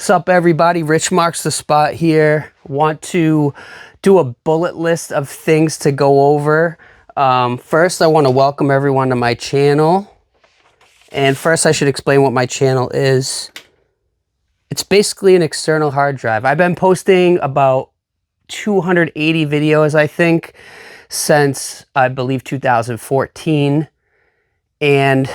What's up, everybody? Rich Marks the Spot here. Want to do a bullet list of things to go over. First, I want to welcome everyone to my channel. And first, I should explain what my channel is. It's basically an external hard drive. I've been posting about 280 videos, I think, since, I believe, 2014. And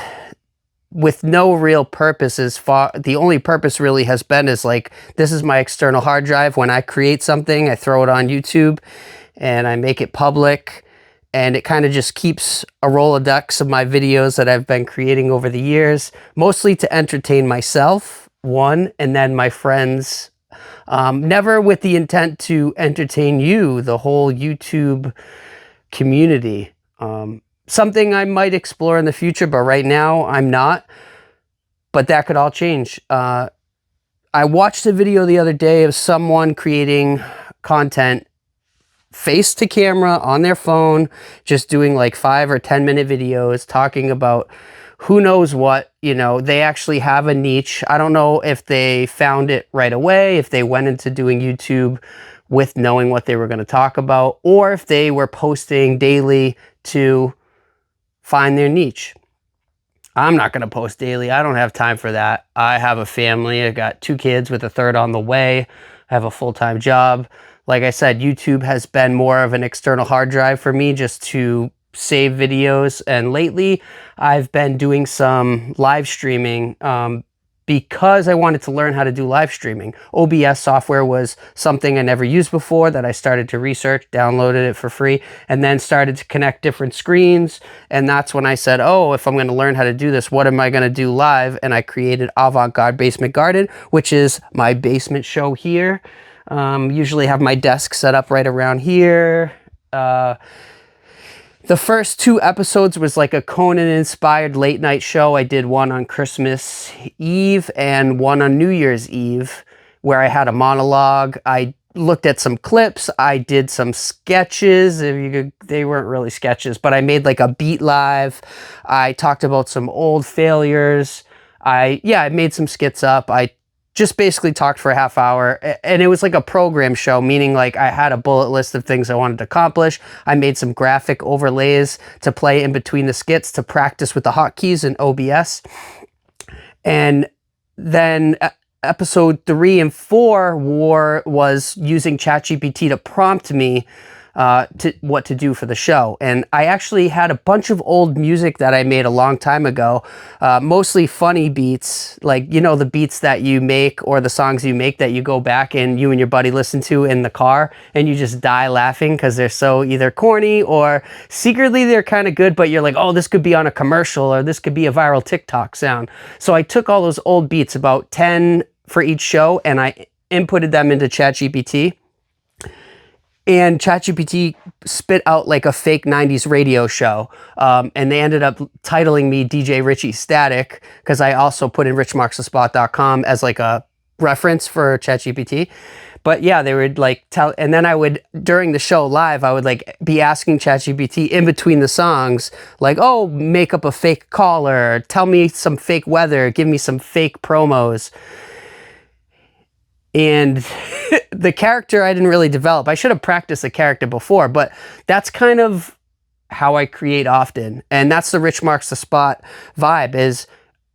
with no real purpose the only purpose really has been is like, this is my external hard drive. When I create something, I throw it on YouTube and I make it public, and it kind of just keeps a Rolodex of my videos that I've been creating over the years, mostly to entertain myself, one, and then my friends, never with the intent to entertain you, the whole YouTube community. Something I might explore in the future, but right now I'm not. But that could all change. I watched a video the other day of someone creating content face to camera on their phone, just doing like 5 or 10 minute videos talking about who knows what. You know, they actually have a niche. I don't know if they found it right away, if they went into doing YouTube with knowing what they were going to talk about, or if they were posting daily to find their niche. I'm not going to post daily. I don't have time for that. I have a family. I got 2 kids with a third on the way. I have a full-time job. Like I said, YouTube has been more of an external hard drive for me just to save videos. And lately, I've been doing some live streaming because I wanted to learn how to do live streaming. OBS software was something I never used before that I started to research, downloaded it for free, and then started to connect different screens. And that's when I said, oh, if I'm going to learn how to do this, what am I going to do live? And I created Avant Basement Garden, which is my basement show here. Usually have my desk set up right around here. The first 2 episodes was like a Conan-inspired late-night show. I did one on Christmas Eve and one on New Year's Eve, where I had a monologue. I looked at some clips. I did some sketches. They weren't really sketches, but I made like a beat live. I talked about some old failures. I made some skits up. I just basically talked for a half hour, and it was like a program show, meaning like I had a bullet list of things I wanted to accomplish. I made some graphic overlays to play in between the skits to practice with the hotkeys in OBS. And then episode 3 and 4 was using ChatGPT to prompt me what to do for the show. And I actually had a bunch of old music that I made a long time ago, mostly funny beats, like, you know, the beats that you make or the songs you make that you go back and you and your buddy listen to in the car and you just die laughing because they're so either corny or secretly they're kind of good, but you're like, oh, this could be on a commercial or this could be a viral TikTok sound. So I took all those old beats, about 10 for each show, and I inputted them into ChatGPT. And ChatGPT spit out like a fake 90s radio show. And they ended up titling me DJ Richie Static, because I also put in richmarksthespot.com as like a reference for ChatGPT. But yeah, they would like and then I would, during the show live, I would like be asking ChatGPT in between the songs, like, oh, make up a fake caller, tell me some fake weather, give me some fake promos. And the character I didn't really develop. I should have practiced the character before, but that's kind of how I create often. And that's the Rich Marks the Spot vibe, is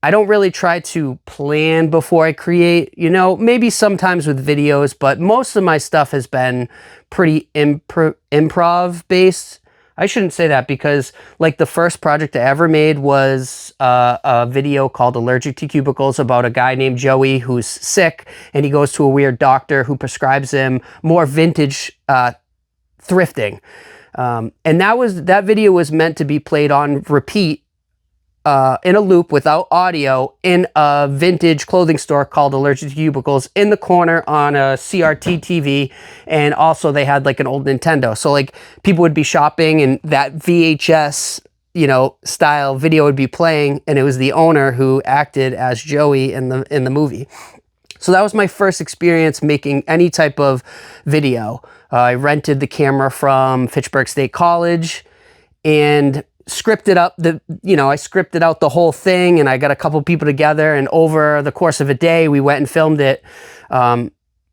I don't really try to plan before I create, you know, maybe sometimes with videos, but most of my stuff has been pretty improv based. I shouldn't say that, because like the first project I ever made was a video called Allergy to Cubicles about a guy named Joey who's sick, and he goes to a weird doctor who prescribes him more vintage thrifting. And that video was meant to be played on repeat in a loop without audio in a vintage clothing store called Allergy to Cubicles in the corner on a CRT TV. And also they had like an old Nintendo. So like people would be shopping and that VHS, you know, style video would be playing, and it was the owner who acted as Joey in the movie. So that was my first experience making any type of video. I rented the camera from Fitchburg State College, and scripted up I scripted out the whole thing, and I got a couple people together, and over the course of a day, we went and filmed it.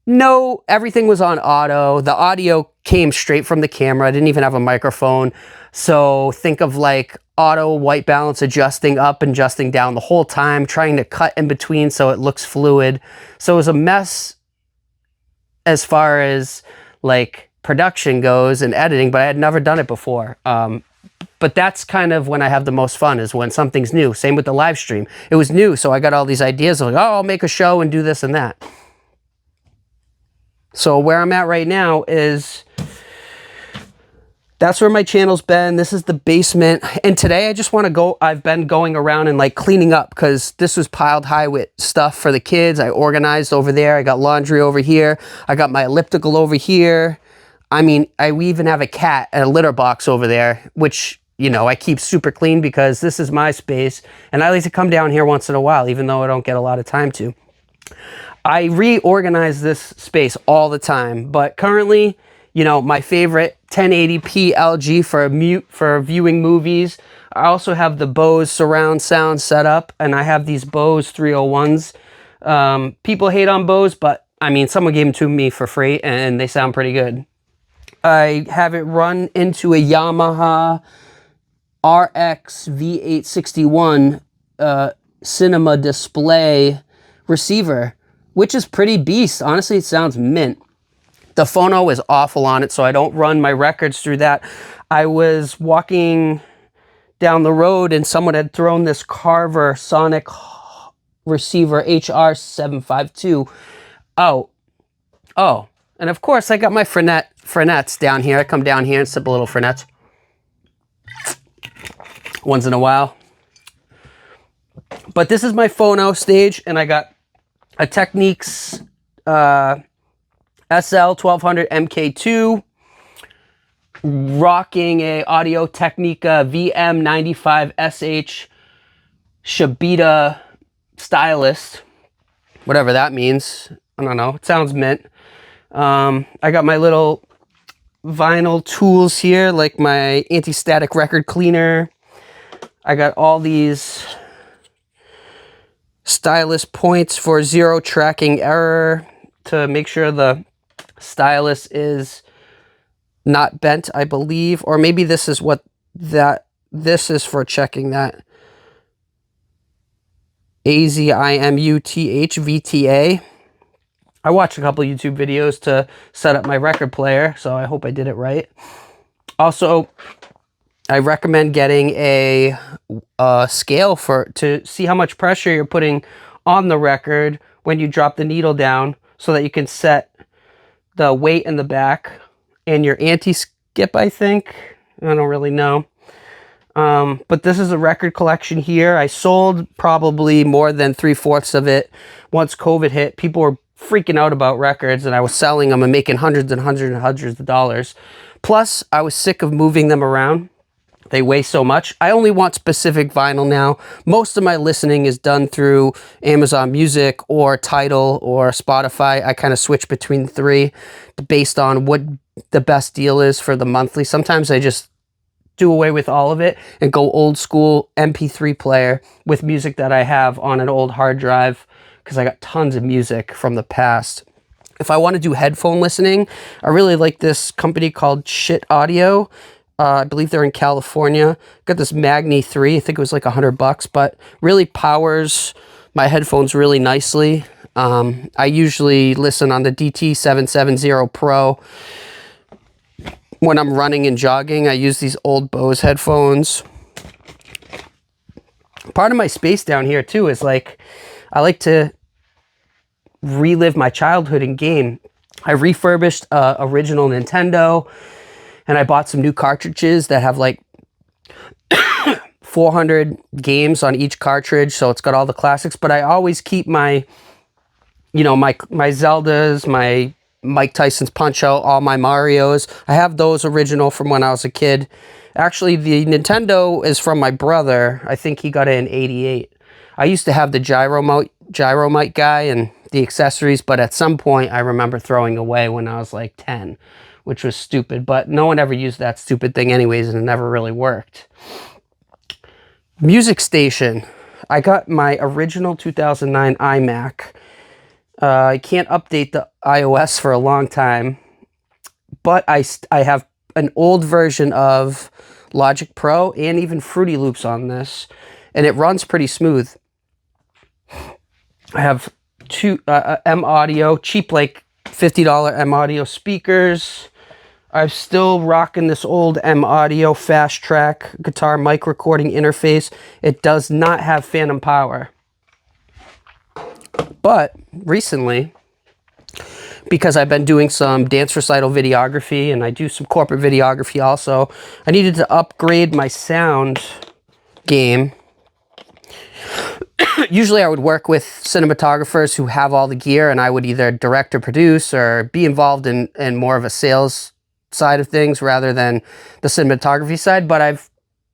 No, everything was on auto. The audio came straight from the camera. I didn't even have a microphone. So think of like auto white balance adjusting up and adjusting down the whole time, trying to cut in between so it looks fluid. So it was a mess as far as like production goes and editing, but I had never done it before. But that's kind of when I have the most fun, is when something's new. Same with the live stream. It was new, so I got all these ideas of like, oh, I'll make a show and do this and that. So where I'm at right now is, that's where my channel's been. This is the basement. And today I just want to go, I've been going around and like cleaning up, because this was piled high with stuff for the kids. I organized over there. I got laundry over here. I got my elliptical over here. I mean, we even have a cat and a litter box over there, which, you know, I keep super clean because this is my space. And I like to come down here once in a while, even though I don't get a lot of time to. I reorganize this space all the time, but currently, you know, my favorite 1080p LG for viewing movies. I also have the Bose surround sound set up, and I have these Bose 301s. People hate on Bose, but I mean, someone gave them to me for free, and they sound pretty good. I have it run into a Yamaha RX V861 cinema display receiver, which is pretty beast. Honestly, it sounds mint. The phono is awful on it, so I don't run my records through that. I was walking down the road and someone had thrown this Carver Sonic receiver HR752 out. Oh, and of course I got my frenettes down here. I come down here and sip a little frenettes once in a while. But this is my phono stage, and I got a Technics SL1200 MK2, rocking a Audio Technica VM95SH Shibita stylus, whatever that means. I don't know. It sounds mint. I got my little vinyl tools here, like my anti-static record cleaner. I got all these stylus points for zero tracking error to make sure the stylus is not bent, I believe. Or maybe this is what this is for checking that. AZIMUTH VTA. I watched a couple YouTube videos to set up my record player, so I hope I did it right. Also, I recommend getting a scale to see how much pressure you're putting on the record when you drop the needle down, so that you can set the weight in the back and your anti-skip, I think. I don't really know. But this is a record collection here. I sold probably more than 3/4 of it once COVID hit. People were freaking out about records, and I was selling them and making hundreds and hundreds and hundreds of dollars. Plus, I was sick of moving them around. They weigh so much. I only want specific vinyl now. Most of my listening is done through Amazon Music or Tidal or Spotify. I kind of switch between the three based on what the best deal is for the monthly. Sometimes I just do away with all of it and go old school MP3 player with music that I have on an old hard drive, because I got tons of music from the past. If I want to do headphone listening, I really like this company called Shit Audio. I believe they're in California. Got this Magni 3. I think it was like $100, but really powers my headphones really nicely. I usually listen on the DT770 Pro. When I'm running and jogging, I use these old Bose headphones. Part of my space down here too is like, I like to relive my childhood in game. I refurbished original Nintendo, and I bought some new cartridges that have like 400 games on each cartridge, so it's got all the classics. But I always keep my, you know, my Zeldas, my Mike Tyson's Punch-Out, all my Marios. I have those original from when I was a kid. Actually, the Nintendo is from my brother. I think he got it in '88. I used to have the gyromite guy and the accessories, but at some point I remember throwing away when I was like 10, which was stupid, but no one ever used that stupid thing anyways, and it never really worked. Music station. I got my original 2009 iMac. I can't update the iOS for a long time, but I have an old version of Logic Pro and even Fruity Loops on this, and it runs pretty smooth. I have two M Audio, cheap, like $50 M Audio speakers. I'm still rocking this old M Audio Fast Track guitar mic recording interface. It does not have phantom power. But recently, because I've been doing some dance recital videography and I do some corporate videography also, I needed to upgrade my sound game. Usually I would work with cinematographers who have all the gear, and I would either direct or produce or be involved in more of a sales side of things rather than the cinematography side. But I've,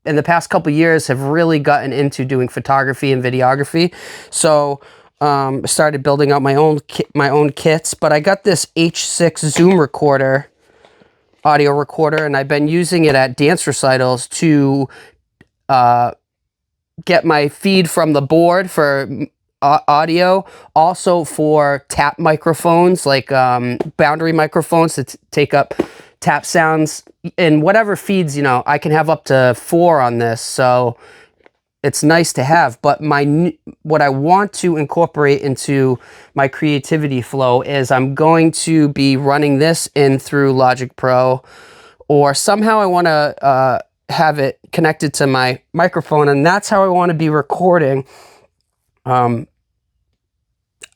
in the past couple years, have really gotten into doing photography and videography. So started building out my own kits. But I got this H6 Zoom recorder, audio recorder, and I've been using it at dance recitals to get my feed from the board for audio, also for tap microphones, like boundary microphones to take up tap sounds, and whatever feeds, you know, I can have up to 4 on this, so it's nice to have. But what I want to incorporate into my creativity flow is I'm going to be running this in through Logic Pro, or somehow I want to have it connected to my microphone, and that's how I want to be recording. I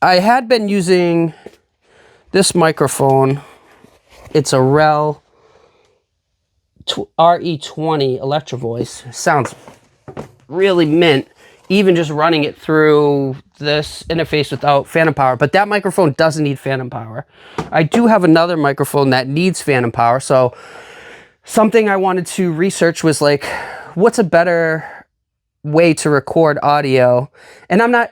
had been using this microphone. It's a Rel RE20 Electro Voice. Sounds really mint, even just running it through this interface without phantom power. But that microphone doesn't need phantom power. I do have another microphone that needs phantom power, so something I wanted to research was like, what's a better way to record audio? And I'm not,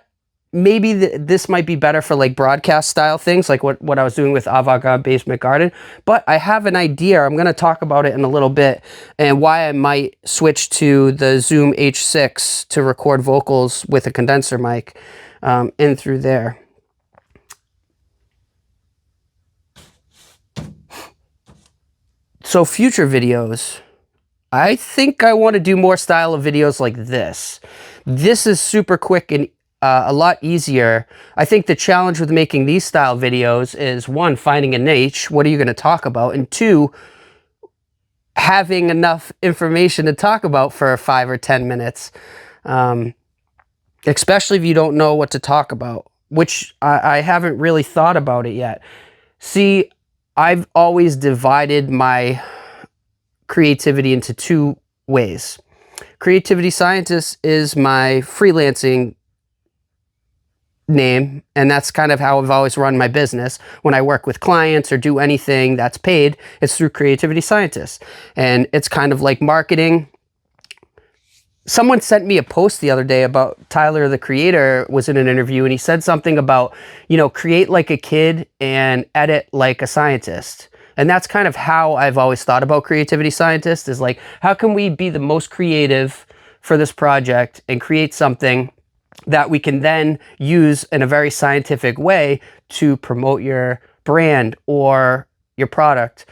maybe this might be better for like broadcast style things, like what I was doing with Avant Basement Garden. But I have an idea. I'm going to talk about it in a little bit, and why I might switch to the Zoom H6 to record vocals with a condenser mic in through there. So future videos, I think I want to do more style of videos like this. This is super quick and a lot easier. I think the challenge with making these style videos is, 1, finding a niche. What are you going to talk about? And 2, having enough information to talk about for 5 or 10 minutes. Especially if you don't know what to talk about, which I haven't really thought about it yet. See, I've always divided my creativity into 2 ways. Creativity Scientist is my freelancing name, and that's kind of how I've always run my business. When I work with clients or do anything that's paid, it's through Creativity Scientist. And it's kind of like marketing. Someone sent me a post the other day about Tyler, the Creator, was in an interview, and he said something about, you know, create like a kid and edit like a scientist. And that's kind of how I've always thought about Creativity Scientist, is like, how can we be the most creative for this project and create something that we can then use in a very scientific way to promote your brand or your product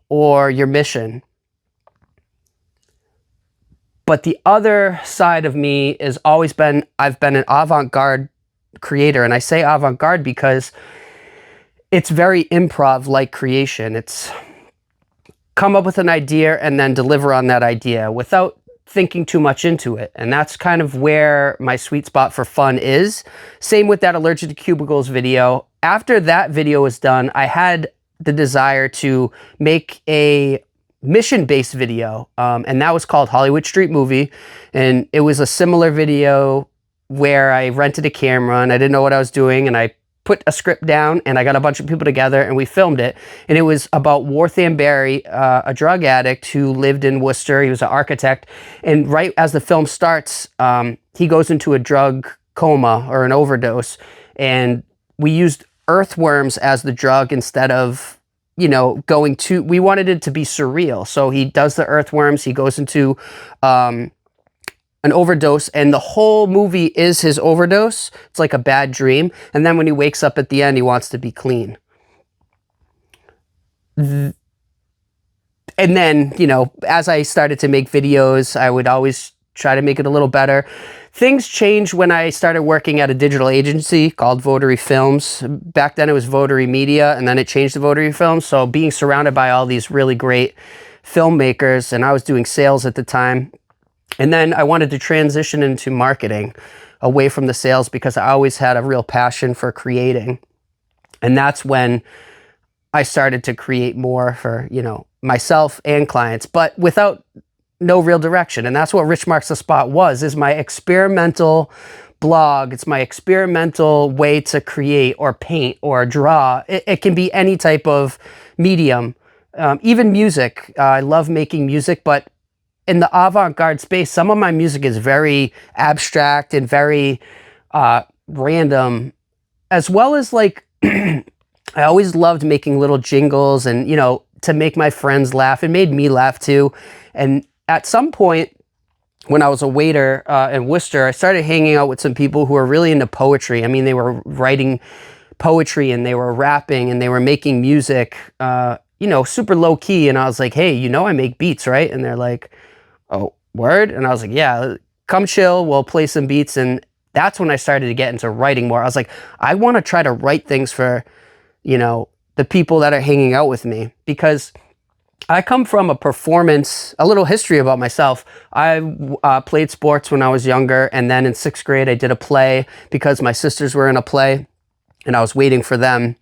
or your mission. But the other side of me is always been, I've been an avant-garde creator. And I say avant-garde because it's very improv-like creation. It's come up with an idea and then deliver on that idea without thinking too much into it. And that's kind of where my sweet spot for fun is. Same with that Allergy to Cubicles video. After that video was done, I had the desire to make a mission-based video, and that was called Hollywood Street Movie. And it was a similar video where I rented a camera and I didn't know what I was doing, and I put a script down and I got a bunch of people together and we filmed it. And it was about Warthan Barry, a drug addict who lived in Worcester. He was an architect, and right as the film starts, he goes into a drug coma or an overdose, and we used earthworms as the drug instead of, you know, we wanted it to be surreal. So he does the earthworms, he goes into an overdose, and the whole movie is his overdose. It's like a bad dream. And then when he wakes up at the end, he wants to be clean. And then, you know, as I started to make videos, I would always try to make it a little better. Things changed when I started working at a digital agency called Votary Films. Back then it was Votary Media, and then it changed to Votary Films. So being surrounded by all these really great filmmakers, and I was doing sales at the time. And then I wanted to transition into marketing away from the sales because I always had a real passion for creating. And that's when I started to create more for, you know, myself and clients, but without no real direction. And that's what Rich Marks the Spot was, is my experimental blog. It's my experimental way to create or paint or draw. It can be any type of medium, even music. I love making music, but in the avant-garde space, some of my music is very abstract and very random, as well as like, I always loved making little jingles and, you know, to make my friends laugh. It made me laugh too. And at some point, when I was a waiter in Worcester, I started hanging out with some people who were really into poetry. I mean, they were writing poetry and they were rapping and they were making music, you know, super low key. And I was like, hey, you know, I make beats, right? And they're like, oh, word? And I was like, yeah, come chill, we'll play some beats. And that's when I started to get into writing more. I was like, I want to try to write things for, you know, the people that are hanging out with me, because I come from a performance, a little history about myself. I played sports when I was younger, and then in 6th grade I did a play because my sisters were in a play and I was waiting for them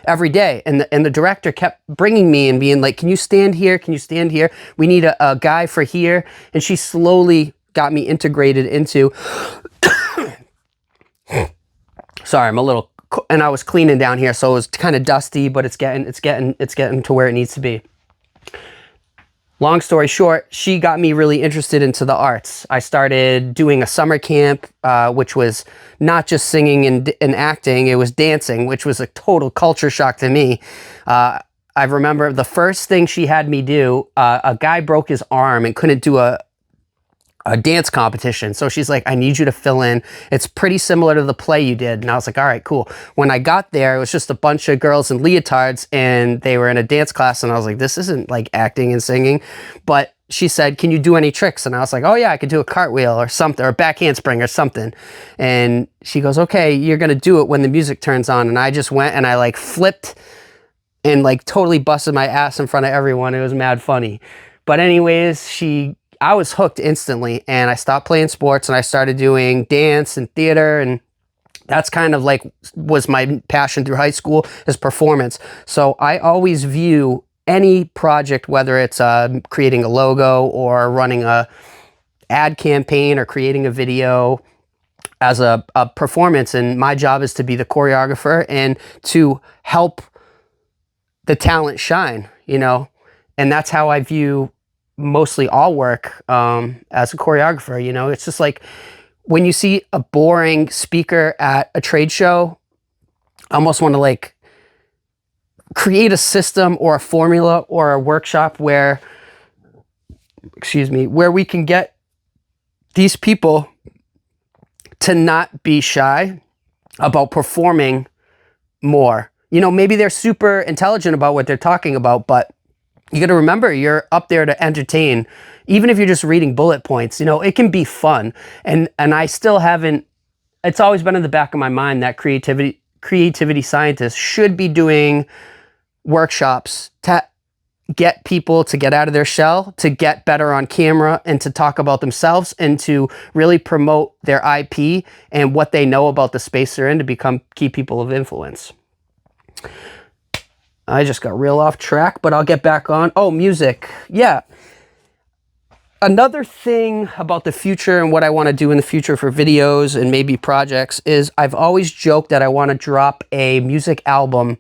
every day. And the director kept bringing me and being like, can you stand here? Can you stand here? We need a guy for here. And she slowly got me integrated into, sorry, I'm a little, and I was cleaning down here, so it was kind of dusty, but it's getting to where it needs to be. Long story short, she got me really interested into the arts. I started doing a summer camp, which was not just singing and acting, it was dancing, which was a total culture shock to me. I remember the first thing she had me do, a guy broke his arm and couldn't do a dance competition. So she's like, I need you to fill in. It's pretty similar to the play you did. And I was like, all right, cool. When I got there, it was just a bunch of girls in leotards and they were in a dance class. And I was like, this isn't like acting and singing. But she said, can you do any tricks? And I was like, oh yeah, I could do a cartwheel or something, or a back handspring or something. And she goes, okay, you're going to do it when the music turns on. And I just went and I like flipped and like totally busted my ass in front of everyone. It was mad funny. But anyways, I was hooked instantly, and I stopped playing sports and I started doing dance and theater, and that's kind of like was my passion through high school, is performance. So I always view any project, whether it's creating a logo or running a ad campaign or creating a video, as a performance, and my job is to be the choreographer and to help the talent shine, you know. And that's how I view mostly all work as a choreographer. You know, it's just like when you see a boring speaker at a trade show, I almost want to like create a system or a formula or a workshop where, excuse me, where we can get these people to not be shy about performing more. You know, maybe they're super intelligent about what they're talking about, but you got to remember, you're up there to entertain. Even if you're just reading bullet points, you know, it can be fun. And I still haven't, it's always been in the back of my mind that creativity scientists should be doing workshops to get people to get out of their shell, to get better on camera, and to talk about themselves, and to really promote their IP and what they know about the space they're in, to become key people of influence. I just got real off track, but I'll get back on. Oh, music. Yeah. Another thing about the future and what I want to do in the future for videos and maybe projects is I've always joked that I want to drop a music album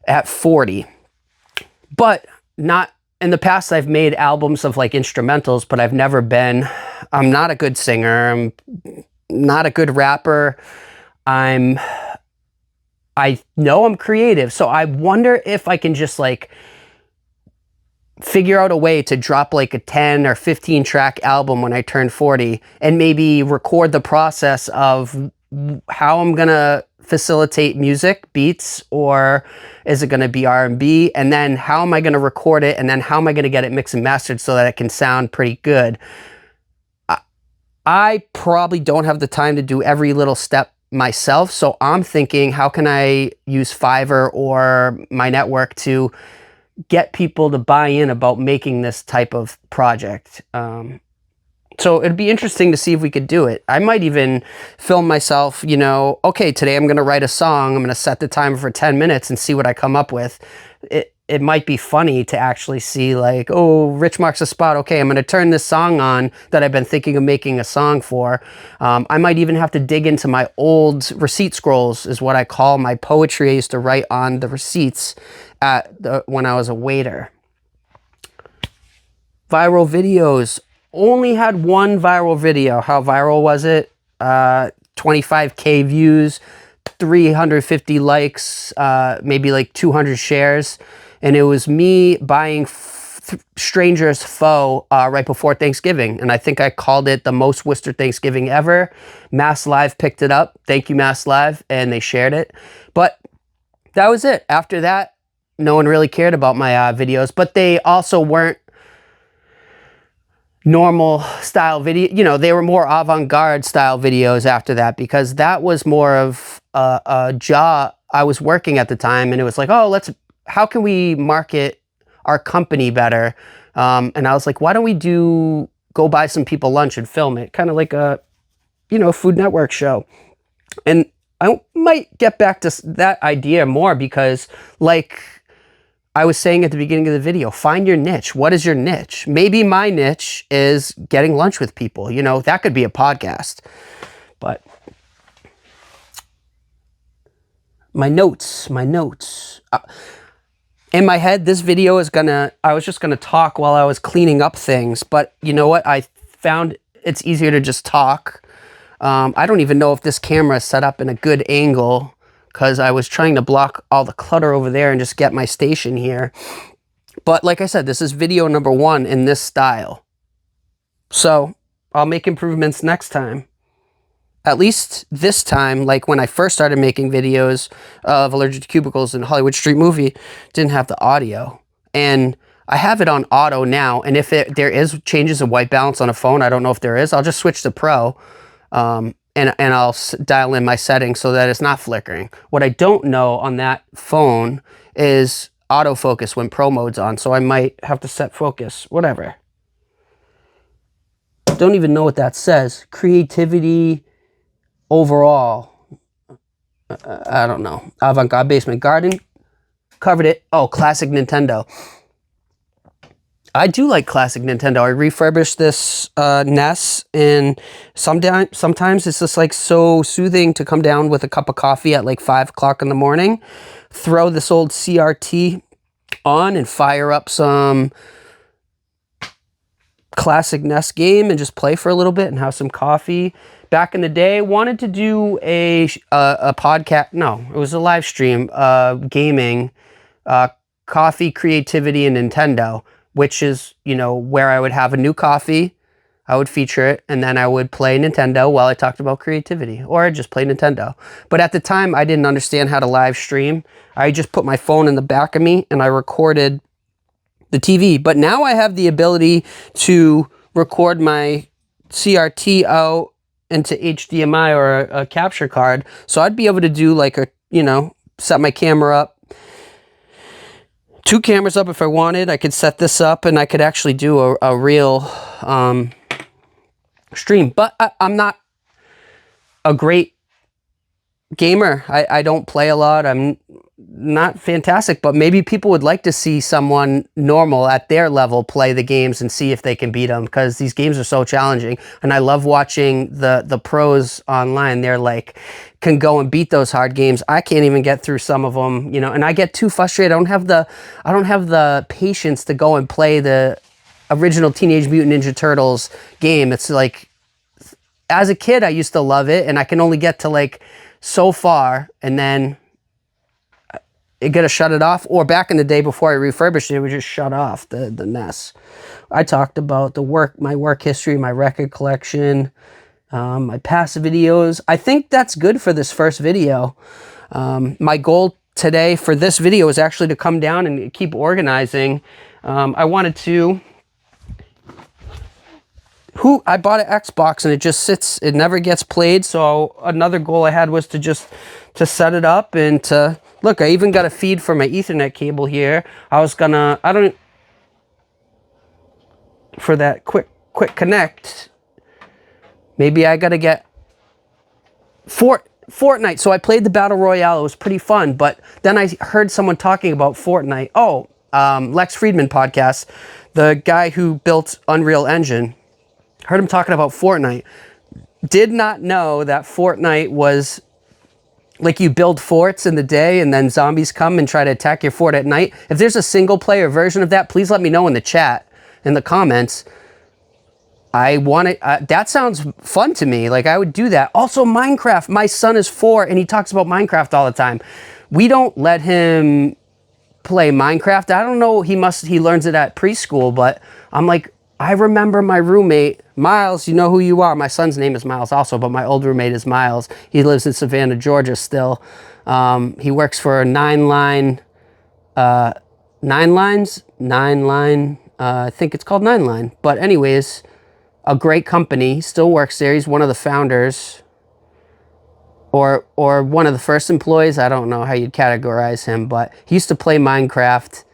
at 40. But not in the past, I've made albums of like instrumentals, but I'm not a good singer. I'm not a good rapper. I know I'm creative, so I wonder if I can just like figure out a way to drop like a 10 or 15 track album when I turn 40, and maybe record the process of how I'm gonna facilitate music, beats, or is it gonna be R&B, and then how am I gonna record it, and then how am I gonna get it mixed and mastered so that it can sound pretty good. I probably don't have the time to do every little step myself, so I'm thinking, how can I use Fiverr or my network to get people to buy in about making this type of project. So it'd be interesting to see if we could do it. I might even film myself, you know, okay, today I'm going to write a song. I'm going to set the timer for 10 minutes and see what I come up with. It might be funny to actually see like, oh, Rich marks a spot. Okay, I'm going to turn this song on that I've been thinking of making a song for. I might even have to dig into my old receipt scrolls, is what I call my poetry I used to write on the receipts when I was a waiter. Viral videos. Only had one viral video. How viral was it? 25K views, 350 likes, maybe like 200 shares. And it was me buying Stranger's Foe right before Thanksgiving. And I think I called it the most Worcester Thanksgiving ever. Mass Live picked it up. Thank you, Mass Live. And they shared it. But that was it. After that, no one really cared about my videos. But they also weren't normal style video. You know, they were more avant-garde style videos after that, because that was more of a job I was working at the time. And it was like, oh, how can we market our company better? And I was like, why don't we go buy some people lunch and film it? Kind of like a, you know, Food Network show. And I might get back to that idea more, because like I was saying at the beginning of the video, find your niche. What is your niche? Maybe my niche is getting lunch with people. You know, that could be a podcast. But my notes. In my head, this video is I was just gonna talk while I was cleaning up things. But you know what? I found it's easier to just talk. I don't even know if this camera is set up in a good angle, because I was trying to block all the clutter over there and just get my station here. But like I said, this is video number 1 in this style. So I'll make improvements next time. At least this time, like when I first started making videos of Allergy to Cubicles and Hollywood Street Movie, didn't have the audio. And I have it on auto now, and if there is changes of white balance on a phone, I don't know if there is, I'll just switch to Pro. And I'll dial in my settings so that it's not flickering. What I don't know on that phone is autofocus when Pro mode's on, so I might have to set focus, whatever. Don't even know what that says. Creativity overall. I don't know. Avant-garde basement garden. Covered it. Oh, classic Nintendo. I do like classic Nintendo. I refurbished this NES, and sometimes it's just like so soothing to come down with a cup of coffee at like 5 o'clock in the morning, throw this old CRT on and fire up some classic NES game and just play for a little bit and have some coffee. Back in the day, wanted to do a podcast. No, it was a live stream, gaming, coffee, creativity, and Nintendo, which is, you know, where I would have a new coffee, I would feature it, and then I would play Nintendo while I talked about creativity, or I'd just play Nintendo. But at the time, I didn't understand how to live stream. I just put my phone in the back of me, and I recorded the TV. But now I have the ability to record my CRT out into HDMI or a capture card. So I'd be able to do like a, you know, set my camera up, 2 cameras up if I wanted. I could set this up and I could actually do a real stream. But I'm not a great gamer. I don't play a lot. I'm not fantastic, but maybe people would like to see someone normal at their level play the games and see if they can beat them, because these games are so challenging. And I love watching the pros online. They're like, can go and beat those hard games. I can't even get through some of them, you know, and I get too frustrated. I don't have the patience to go and play the original Teenage Mutant Ninja Turtles game. It's like, as a kid, I used to love it, and I can only get to like so far, and then gotta shut it off. Or back in the day before I refurbished it, it would just shut off the NES. I talked about my work history, my record collection, my past videos. I think that's good for this first video. My goal today for this video is actually to come down and keep organizing. I wanted to... I bought an Xbox and it just sits, it never gets played. So another goal I had was to set it up and to... Look, I even got a feed for my Ethernet cable here. I was gonna... For that quick connect, maybe I gotta get Fortnite. So I played the Battle Royale. It was pretty fun, but then I heard someone talking about Fortnite. Oh, Lex Friedman podcast, the guy who built Unreal Engine. Heard him talking about Fortnite. Did not know that Fortnite was like you build forts in the day and then zombies come and try to attack your fort at night. If there's a single player version of that, please let me know in the chat, in the comments. I want it. That sounds fun to me. Like I would do that. Also Minecraft. My son is 4 and he talks about Minecraft all the time. We don't let him play Minecraft. I don't know. He learns it at preschool, but I'm like, I remember my roommate, Miles, you know who you are. My son's name is Miles also, but my old roommate is Miles. He lives in Savannah, Georgia still. He works for Nine Line, I think it's called 9 Line. But anyways, a great company, still works there. He's one of the founders or one of the first employees. I don't know how you'd categorize him, but he used to play Minecraft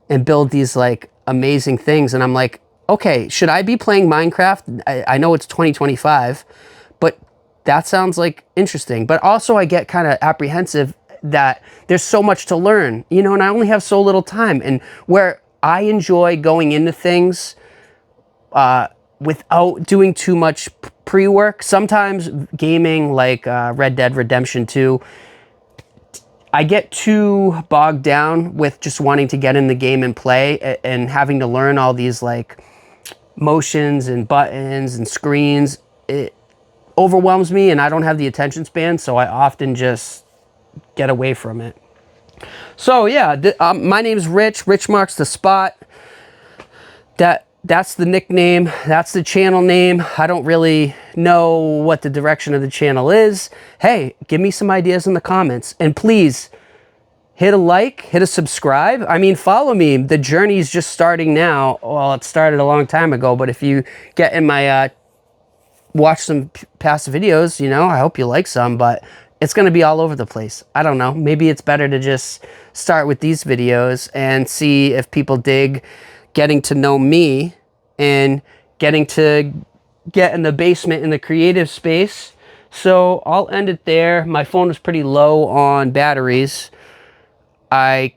and build these like amazing things. And I'm like, okay, should I be playing Minecraft? I know it's 2025, but that sounds like interesting. But also I get kind of apprehensive that there's so much to learn, you know, and I only have so little time. And where I enjoy going into things without doing too much pre-work, sometimes gaming like Red Dead Redemption 2, I get too bogged down with just wanting to get in the game and play and having to learn all these like motions and buttons and screens. It overwhelms me and I don't have the attention span, so I often just get away from it. So yeah, my name is Rich. Rich marks the spot. That's the nickname. That's the channel name. I don't really know what the direction of the channel is. Hey, give me some ideas in the comments. And please, hit a like, hit a subscribe. I mean, follow me. The journey's just starting now. Well, it started a long time ago, but if you get in my, watch some past videos, you know, I hope you like some, but it's going to be all over the place. I don't know. Maybe it's better to just start with these videos and see if people dig getting to know me and getting to get in the basement in the creative space. So I'll end it there. My phone is pretty low on batteries. I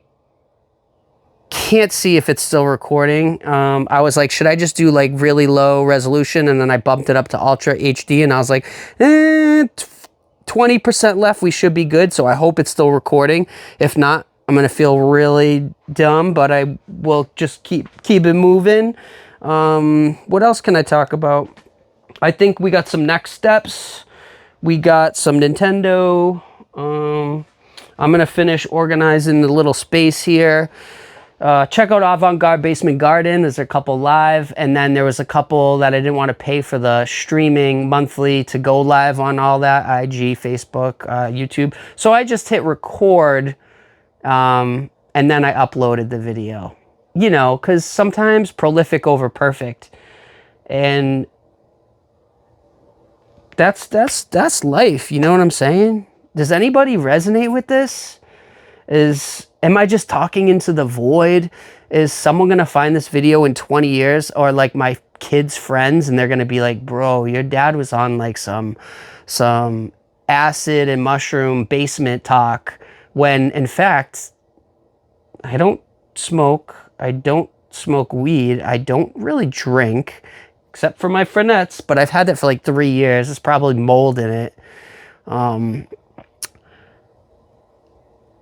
can't see if it's still recording. I was like, should I just do like really low resolution? And then I bumped it up to Ultra HD and I was like, 20% left, we should be good. So I hope it's still recording. If not, I'm going to feel really dumb, but I will just keep it moving. What else can I talk about? I think we got some next steps. We got some Nintendo. I'm going to finish organizing the little space here. Check out Avant Basement Garden. There's a couple live, and then there was a couple that I didn't want to pay for the streaming monthly to go live on all that, IG, Facebook, YouTube. So I just hit record, and then I uploaded the video. You know, because sometimes prolific over perfect, and that's life. You know what I'm saying? Does anybody resonate with this? Am I just talking into the void? Is someone going to find this video in 20 years or like my kids' friends and they're going to be like, bro, your dad was on like some acid and mushroom basement talk, when in fact, I don't smoke. I don't smoke weed. I don't really drink except for my Fernettes, but I've had that for like 3 years. There's probably mold in it.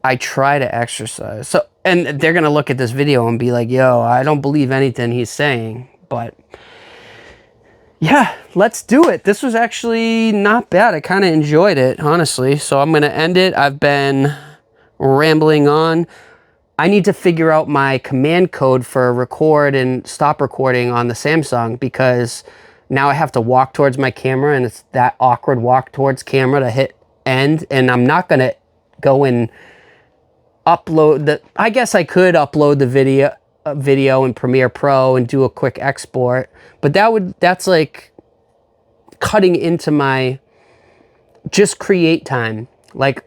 I try to exercise. So, and they're going to look at this video and be like, yo, I don't believe anything he's saying. But yeah, let's do it. This was actually not bad. I kind of enjoyed it, honestly. So I'm going to end it. I've been rambling on. I need to figure out my command code for record and stop recording on the Samsung, because now I have to walk towards my camera, and it's that awkward walk towards camera to hit end, and I'm not going to go and upload the, I guess I could upload the video in Premiere Pro and do a quick export, but that's like cutting into my just create time. Like,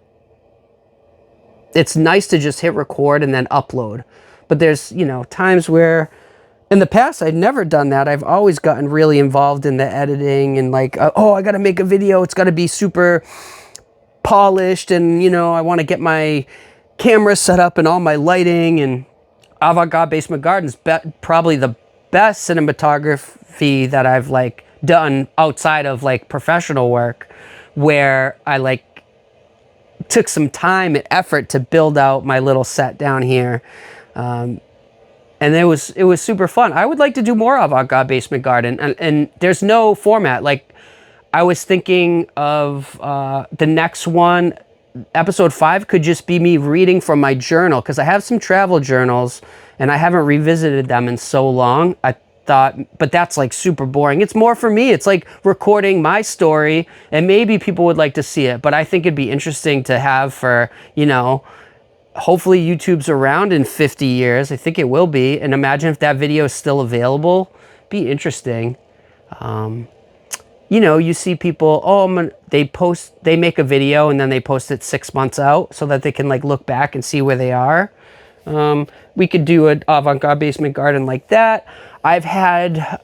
it's nice to just hit record and then upload, but there's, you know, times where in the past I'd never done that. I've always gotten really involved in the editing and like, oh, I got to make a video, it's got to be super polished, and you know, I want to get my camera set up and all my lighting. And Avant Basement Garden's probably the best cinematography that I've like done outside of like professional work, where I like took some time and effort to build out my little set down here. And it was super fun. I would like to do more Avant Basement Garden, and there's no format. Like, I was thinking of the next one, episode 5 could just be me reading from my journal, because I have some travel journals and I haven't revisited them in so long. I thought, but that's like super boring. It's more for me. It's like recording my story, and maybe people would like to see it, but I think it'd be interesting to have for, you know, hopefully YouTube's around in 50 years. I think it will be. And imagine if that video is still available. Be interesting. You know, you see people, oh, they make a video and then they post it 6 months out so that they can like look back and see where they are. We could do an Avant Basement Garden like that. I've had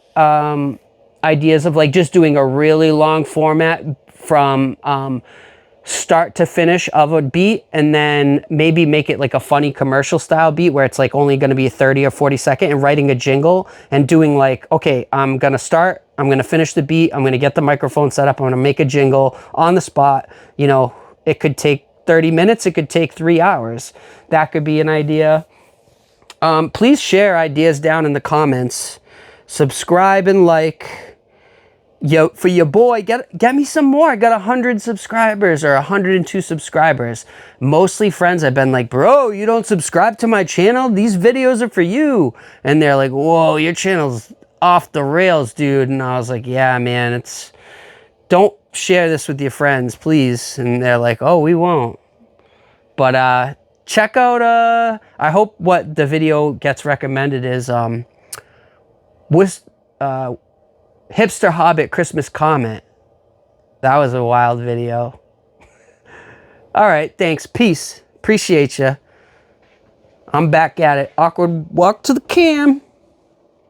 ideas of like just doing a really long format from start to finish of a beat, and then maybe make it like a funny commercial style beat where it's like only going to be 30 or 40 second, and writing a jingle and doing like, okay, I'm going to start, I'm going to finish the beat, I'm going to get the microphone set up, I'm going to make a jingle on the spot. You know, it could take 30 minutes, it could take 3 hours. That could be an idea. Please share ideas down in the comments. Subscribe and like. Yo, for your boy, get me some more. I got 100 subscribers or 102 subscribers. Mostly friends have been like, bro, you don't subscribe to my channel? These videos are for you. And they're like, whoa, your channel's off the rails, dude. And I was like, yeah, man, don't share this with your friends, please. And they're like, oh, we won't. But check out, I hope what the video gets recommended is Hipster Hobbit Christmas Comment. That was a wild video. All right, thanks. Peace. Appreciate you. I'm back at it. Awkward walk to the cam.